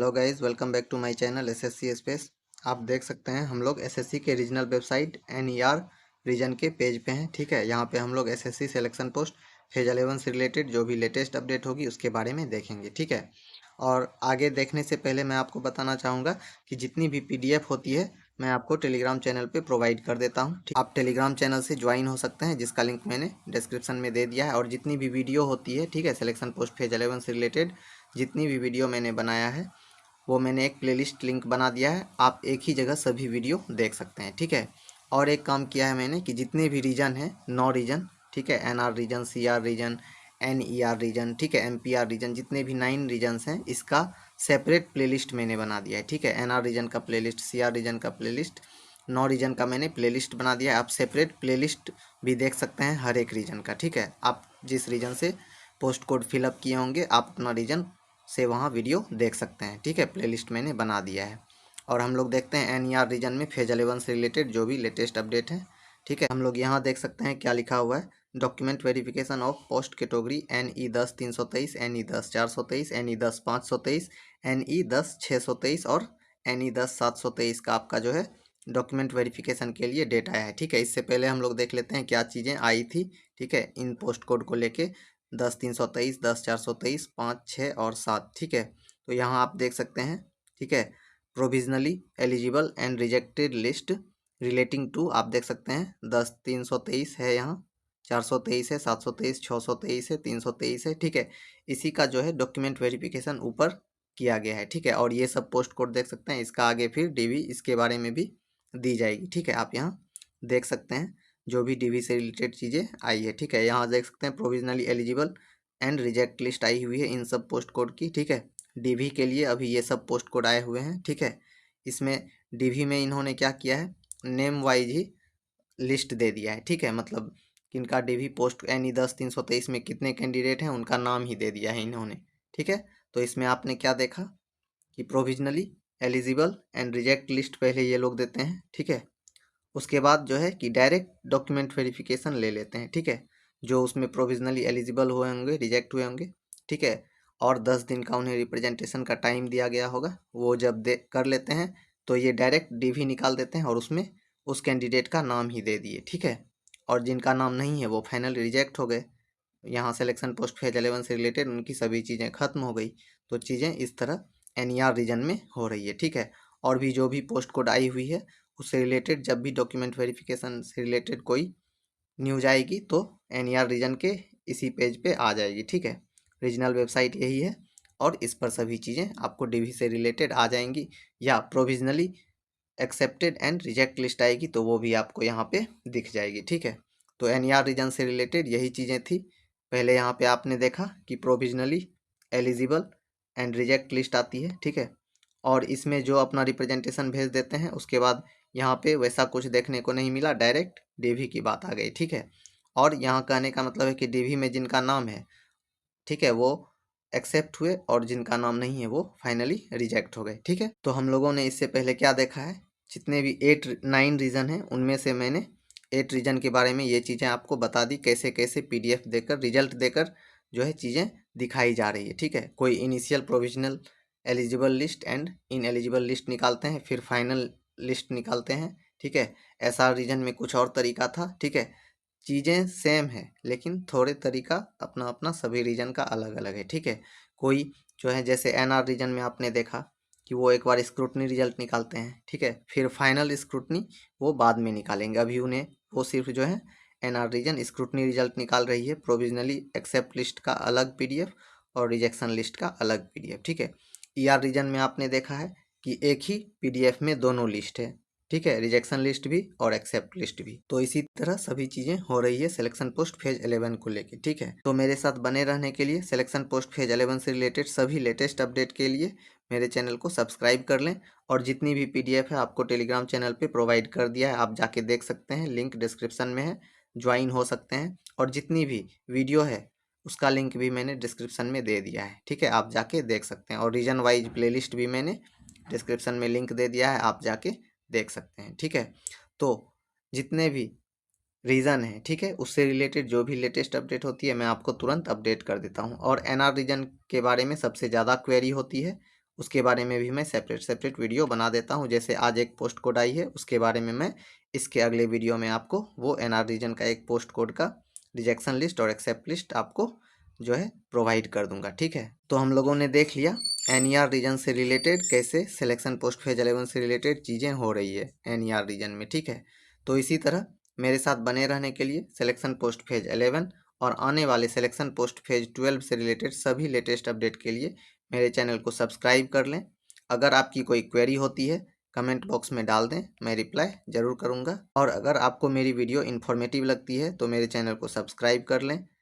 Hello guys, welcome back to my channel SSC space. आप देख सकते हैं हम लोग एसएससी के रीजनल वेबसाइट एनईआर रीजन के पेज पे हैं। ठीक है, यहाँ पे हम लोग एसएससी सिलेक्शन पोस्ट फेज 11 से रिलेटेड जो भी लेटेस्ट अपडेट होगी उसके बारे में देखेंगे। ठीक है, और आगे देखने से पहले मैं आपको बताना चाहूँगा कि जितनी भी पीडीएफ होती है मैं आपको टेलीग्राम चैनल पे प्रोवाइड कर देता हूँ। आप टेलीग्राम चैनल से ज्वाइन हो सकते हैं, जिसका लिंक मैंने डिस्क्रिप्शन में दे दिया है। और जितनी भी वीडियो होती है, ठीक है, सिलेक्शन पोस्ट फेज 11 से रिलेटेड जितनी भी वीडियो मैंने बनाया है वो मैंने एक प्लेलिस्ट लिंक बना दिया है, आप एक ही जगह सभी वीडियो देख सकते हैं। ठीक है, और एक काम किया है मैंने कि जितने भी रीजन हैं 9 रीजन, ठीक है, NR region, CR region, NER region, ठीक है, एमपीआर रीजन, जितने भी 9 रीजन्स हैं इसका सेपरेट प्लेलिस्ट मैंने बना दिया है। ठीक है, एनआर रीजन का प्लेलिस्ट, सीआर रीजन का प्लेलिस्ट, 9 रीजन का मैंने प्लेलिस्ट बना दिया है। आप सेपरेट प्लेलिस्ट भी देख सकते हैं हर एक रीजन का। ठीक है, आप जिस रीजन से पोस्ट कोड फिलअप किए होंगे आप अपना रीजन से वहाँ वीडियो देख सकते हैं। ठीक है, प्लेलिस्ट मैंने बना दिया है। और हम लोग देखते हैं एनईआर रीजन में फेज 11 से रिलेटेड जो भी लेटेस्ट अपडेट है। ठीक है, हम लोग यहाँ देख सकते हैं क्या लिखा हुआ है। Document verification of post category NE10-323, NE10-423, NE10-523, NE10-623 और NE10-723 का आपका जो है डॉक्यूमेंट वेरिफिकेशन के लिए डेट आया है। ठीक है, इससे पहले हम लोग देख लेते हैं क्या चीज़ें आई थी। ठीक है, इन पोस्ट कोड को लेके 10-323, 10-423, 5, 6 और 7। ठीक है, तो यहाँ आप देख सकते हैं। ठीक है, provisionally eligible and rejected list relating to, आप देख सकते हैं 10-323 है, यहाँ 423 है, 723, 623 है, 323 है। ठीक है, इसी का जो है डॉक्यूमेंट वेरिफिकेशन ऊपर किया गया है। ठीक है, और ये सब पोस्ट कोड देख सकते हैं, इसका आगे फिर डीवी इसके बारे में भी दी जाएगी। ठीक है, आप यहाँ देख सकते हैं जो भी डीवी से रिलेटेड चीज़ें आई है। ठीक है, यहाँ देख सकते हैं provisionally eligible and reject list आई हुई है इन सब पोस्ट कोड की। ठीक है, डीवी के लिए अभी ये सब पोस्ट कोड आए हुए हैं। ठीक है, इसमें डीवी में इन्होंने क्या किया है, नेम वाइज ही लिस्ट दे दिया है। ठीक है, मतलब किनका डीवी पोस्ट NE10-323 में कितने कैंडिडेट हैं उनका नाम ही दे दिया है इन्होंने। ठीक है, तो इसमें आपने क्या देखा कि provisionally eligible and reject list पहले ये लोग देते हैं। ठीक है, उसके बाद जो है कि डायरेक्ट डॉक्यूमेंट वेरिफिकेशन ले लेते हैं। ठीक है, जो उसमें प्रोविजनली एलिजिबल हुए होंगे, रिजेक्ट हुए होंगे। ठीक है, और 10 दिन का उन्हें रिप्रेजेंटेशन का टाइम दिया गया होगा, वो जब दे कर लेते हैं तो ये डायरेक्ट डीवी निकाल देते हैं और उसमें उस कैंडिडेट का नाम ही दे दिए। ठीक है, और जिनका नाम नहीं है वो फाइनल रिजेक्ट हो गए। यहाँ सिलेक्शन पोस्ट फेज 11 से रिलेटेड उनकी सभी चीज़ें खत्म हो गई। तो चीज़ें इस तरह एनईआर रीजन में हो रही है। ठीक है, और भी जो भी पोस्ट कोड आई हुई है उससे रिलेटेड जब भी डॉक्यूमेंट वेरिफिकेशन से रिलेटेड कोई न्यूज आएगी तो एनईआर रीजन के इसी पेज पे आ जाएगी। ठीक है, रीजनल वेबसाइट यही है और इस पर सभी चीज़ें आपको डीवी से रिलेटेड आ जाएंगी, या provisionally accepted and reject list आएगी तो वो भी आपको यहाँ पे दिख जाएगी। ठीक है, तो एनईआर रीजन से रिलेटेड यही चीज़ें थी। पहले यहाँ पे आपने देखा कि provisionally eligible and reject list आती है। ठीक है, और इसमें जो अपना रिप्रेजेंटेशन भेज देते हैं उसके बाद यहाँ पे वैसा कुछ देखने को नहीं मिला, डायरेक्ट डीवी की बात आ गई। ठीक है, और यहाँ कहने का मतलब है कि डीवी में जिनका नाम है, ठीक है, वो एक्सेप्ट हुए और जिनका नाम नहीं है वो फाइनली रिजेक्ट हो गए। ठीक है, तो हम लोगों ने इससे पहले क्या देखा है, जितने भी 9 रीज़न हैं उनमें से मैंने 8 रीजन के बारे में ये चीज़ें आपको बता दी, कैसे कैसे पीडीएफ देकर रिजल्ट देकर जो है चीज़ें दिखाई जा रही है। ठीक है, कोई initial provisional eligible list and in eligible list निकालते हैं, फिर फाइनल लिस्ट निकालते हैं। ठीक है, एसआर रीजन में कुछ और तरीका था। ठीक है, चीज़ें सेम है लेकिन थोड़े तरीका अपना अपना सभी रीजन का अलग अलग है। ठीक है, कोई जो है जैसे एनआर रीजन में आपने देखा कि वो एक बार स्क्रूटनी रिजल्ट निकालते हैं। ठीक है, फिर फाइनल स्क्रूटनी वो बाद में निकालेंगे, अभी उन्हें वो सिर्फ जो है एनआर रीजन स्क्रूटनी रिजल्ट निकाल रही है। प्रोविजनली एक्सेप्ट लिस्ट का अलग पीडीएफ और रिजेक्शन लिस्ट का अलग पीडीएफ। ठीक है, ईआर रीजन में आपने देखा है कि एक ही पीडीएफ में दोनों लिस्ट है। ठीक है, रिजेक्शन लिस्ट भी और एक्सेप्ट लिस्ट भी। तो इसी तरह सभी चीज़ें हो रही है सिलेक्शन पोस्ट फेज 11 को लेके। ठीक है, तो मेरे साथ बने रहने के लिए, सिलेक्शन पोस्ट फेज 11 से रिलेटेड सभी लेटेस्ट अपडेट के लिए मेरे चैनल को सब्सक्राइब कर लें। और जितनी भी पीडीएफ है आपको टेलीग्राम चैनल पे प्रोवाइड कर दिया है, आप जाके देख सकते हैं, लिंक डिस्क्रिप्शन में है, ज्वाइन हो सकते हैं। और जितनी भी वीडियो है उसका लिंक भी मैंने डिस्क्रिप्शन में दे दिया है। ठीक है, आप जाके देख सकते हैं। और रीजन वाइज प्लेलिस्ट भी मैंने डिस्क्रिप्शन में लिंक दे दिया है, आप जाके देख सकते हैं। ठीक है, तो जितने भी रीज़न है, ठीक है, उससे रिलेटेड जो भी लेटेस्ट अपडेट होती है मैं आपको तुरंत अपडेट कर देता हूं। और एनआर रीजन के बारे में सबसे ज़्यादा क्वेरी होती है उसके बारे में भी मैं सेपरेट वीडियो बना देता हूँ। जैसे आज एक पोस्ट कोड आई है, उसके बारे में मैं इसके अगले वीडियो में आपको वो एनआर रीजन का एक पोस्ट कोड का रिजेक्शन लिस्ट और एक्सेप्ट लिस्ट आपको जो है प्रोवाइड कर दूंगा। ठीक है, तो हम लोगों ने देख लिया एनईआर रीजन से रिलेटेड कैसे सिलेक्शन पोस्ट फेज 11 से रिलेटेड चीज़ें हो रही है एनईआर रीजन में। ठीक है, तो इसी तरह मेरे साथ बने रहने के लिए सिलेक्शन पोस्ट फेज 11 और आने वाले सिलेक्शन पोस्ट फेज 12 से रिलेटेड सभी लेटेस्ट अपडेट के लिए मेरे चैनल को सब्सक्राइब कर लें। अगर आपकी कोई क्वेरी होती है कमेंट बॉक्स में डाल दें, मैं रिप्लाई ज़रूर करूंगा। और अगर आपको मेरी वीडियो इन्फॉर्मेटिव लगती है तो मेरे चैनल को सब्सक्राइब कर लें,